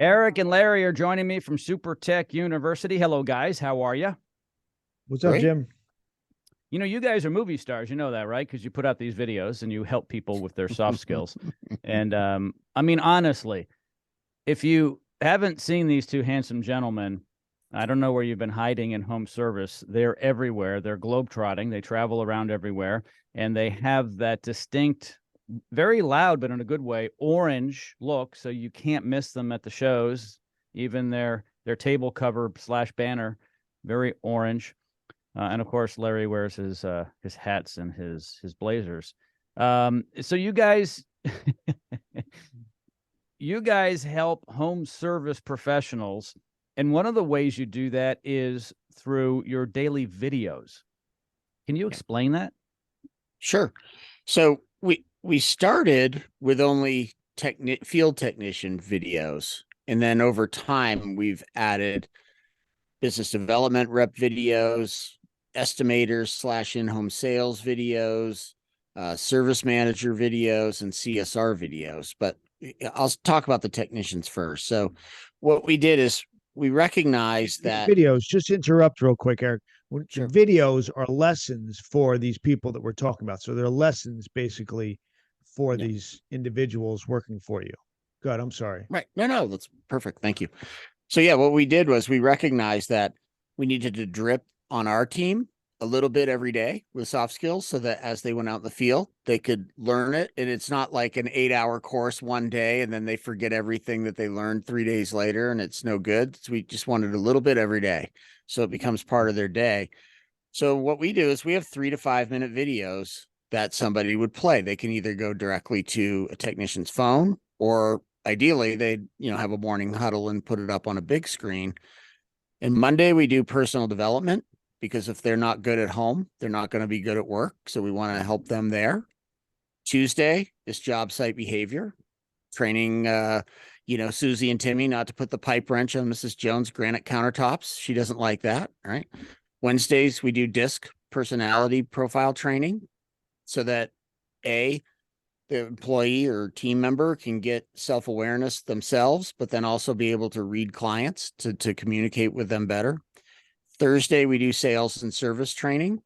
Eric and Larry are joining me from Super Tech University. Hello, guys. How are you? What's up, Jim? You know, you guys are movie stars. You know that, right? Because you put out these videos and you help people with their soft skills. And I mean, honestly, if you haven't seen these two handsome gentlemen, I don't know where you've been hiding in home service. They're everywhere. They're globetrotting. They travel around everywhere, and they have that distinct, very loud, but in a good way, orange look. So you can't miss them at the shows. Even their table cover / banner, very orange. And of course, Larry wears his hats and his blazers. So you guys, you guys help home service professionals, and one of the ways you do that is through your daily videos. Can you explain that? Sure. So we started with only field technician videos, and then over time we've added business development rep videos, estimators / in-home sales videos, service manager videos, and CSR videos. But I'll talk about the technicians first. So what we did is we recognized that videos, just interrupt real quick, Eric. Sure. Videos are lessons for these people that we're talking about. So they're lessons basically for these individuals working for you. Good. I'm sorry. Right. No, that's perfect. Thank you. So yeah, what we did was we recognized that we needed to drip on our team a little bit every day with soft skills so that as they went out in the field, they could learn it. And it's not like an 8-hour course one day and then they forget everything that they learned 3 days later and it's no good. So we just wanted a little bit every day so it becomes part of their day. So what we do is we have 3 to 5 minute videos that somebody would play. They can either go directly to a technician's phone, or ideally they'd have a morning huddle and put it up on a big screen. And Monday we do personal development, because if they're not good at home, they're not going to be good at work. So we want to help them there. Tuesday is job site behavior, training, Susie and Timmy not to put the pipe wrench on Mrs. Jones' granite countertops. She doesn't like that. Right. Wednesdays, we do DISC personality profile training so that the employee or team member can get self-awareness themselves, but then also be able to read clients to communicate with them better. Thursday, we do sales and service training.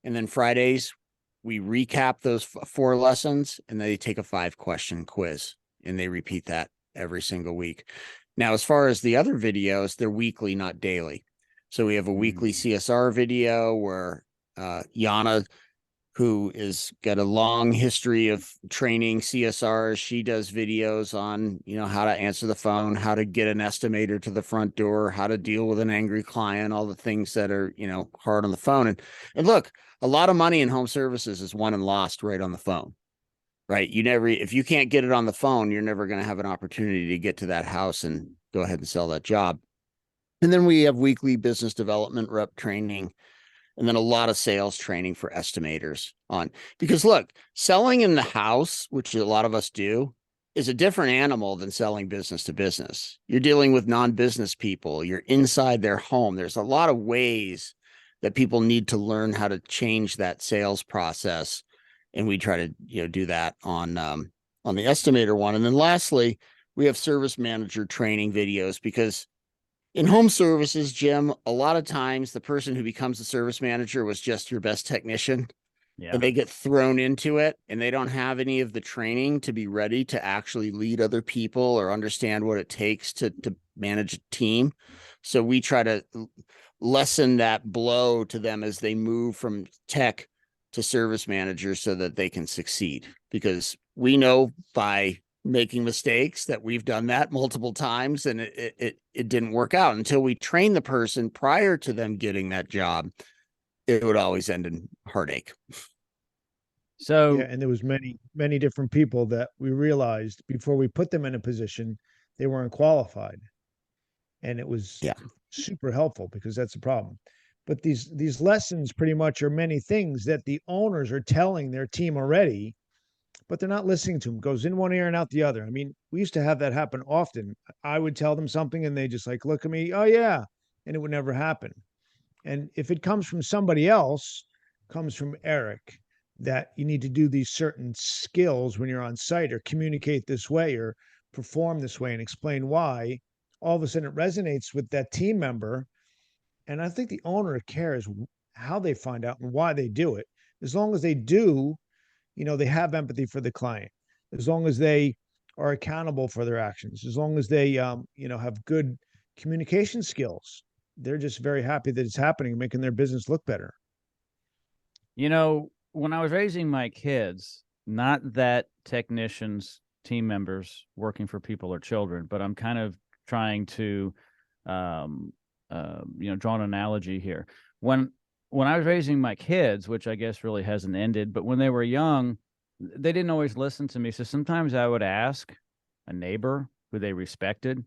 And then Fridays, we recap those 4 lessons and they take a 5-question quiz and they repeat that every single week. Now, as far as the other videos, they're weekly, not daily. So we have a weekly CSR video where Yana, who is got a long history of training CSRs, she does videos on, how to answer the phone, how to get an estimator to the front door, how to deal with an angry client, all the things that are, hard on the phone. And look, a lot of money in home services is won and lost right on the phone, right? If you can't get it on the phone, you're never going to have an opportunity to get to that house and go ahead and sell that job. And then we have weekly business development rep training, and then a lot of sales training for estimators because look, selling in the house, which a lot of us do, is a different animal than selling business to business. You're dealing with non-business people. You're inside their home. There's a lot of ways that people need to learn how to change that sales process. And we try to, do that on the estimator one. And then lastly, we have service manager training videos, because in home services, Jim, a lot of times the person who becomes a service manager was just your best technician. Yeah. And they get thrown into it and they don't have any of the training to be ready to actually lead other people or understand what it takes to manage a team. So we try to lessen that blow to them as they move from tech to service managers so that they can succeed, because we know by making mistakes that we've done that multiple times and it didn't work out. Until we train the person prior to them getting that job, it would always end in heartache. So yeah, and there was many different people that we realized before we put them in a position they weren't qualified, and it was super helpful, because that's the problem. But these lessons pretty much are many things that the owners are telling their team already, but they're not listening to them. Goes in one ear and out the other. I mean, we used to have that happen often. I would tell them something and they just like look at me, oh yeah, and it would never happen. And if it comes from somebody else, comes from Eric, that you need to do these certain skills when you're on site, or communicate this way, or perform this way and explain why, all of a sudden it resonates with that team member. And I think the owner cares how they find out and why they do it. As long as they do, they have empathy for the client. As long as they are accountable for their actions, as long as they, have good communication skills, they're just very happy that it's happening, making their business look better. When I was raising my kids, not that technicians, team members working for people are children, but I'm kind of trying to, draw an analogy here. When I was raising my kids, which I guess really hasn't ended, but when they were young, they didn't always listen to me. So sometimes I would ask a neighbor who they respected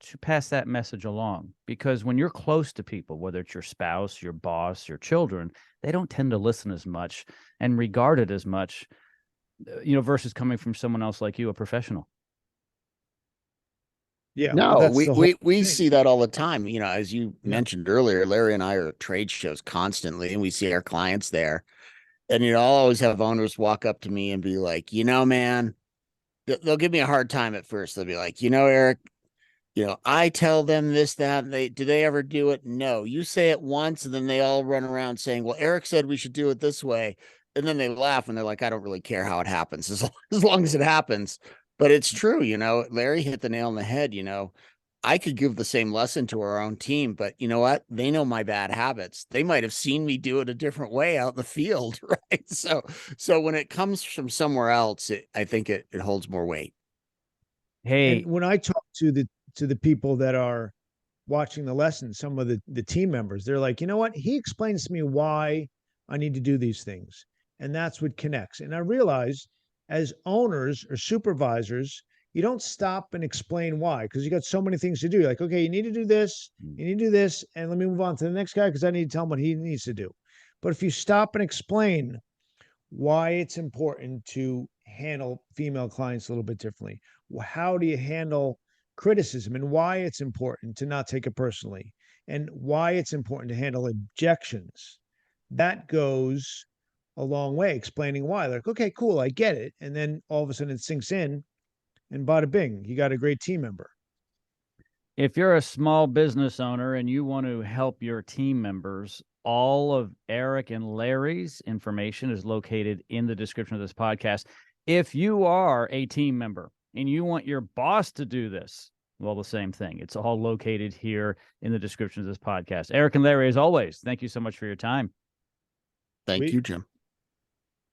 to pass that message along, because when you're close to people, whether it's your spouse, your boss, your children, they don't tend to listen as much and regard it as much, versus coming from someone else like you, a professional. Yeah. No, we see that all the time. As you mentioned earlier, Larry and I are at trade shows constantly, and we see our clients there. And, I'll always have owners walk up to me and be like, man, they'll give me a hard time at first. They'll be like, Eric, I tell them this, that, and do they ever do it? No, you say it once, and then they all run around saying, well, Eric said we should do it this way. And then they laugh and they're like, I don't really care how it happens as long as it happens. But it's true, Larry hit the nail on the head. I could give the same lesson to our own team, but you know what? They know my bad habits. They might have seen me do it a different way out in the field, right? So when it comes from somewhere else, I think it holds more weight. Hey, and when I talk to the people that are watching the lesson, some of the team members, they're like, you know what? He explains to me why I need to do these things. And that's what connects. And I realize as owners or supervisors, you don't stop and explain why, because you got so many things to do. You're like, okay, you need to do this, you need to do this, and let me move on to the next guy because I need to tell him what he needs to do. But if you stop and explain why it's important to handle female clients a little bit differently, how do you handle criticism, and why it's important to not take it personally, and why it's important to handle objections, that goes a long way, explaining why. Like, okay, cool, I get it. And then all of a sudden it sinks in, and bada bing, you got a great team member. If you're a small business owner and you want to help your team members, all of Eric and Larry's information is located in the description of this podcast. If you are a team member and you want your boss to do this, well, the same thing. It's all located here in the description of this podcast. Eric and Larry, as always, thank you so much for your time. Thank you, Jim.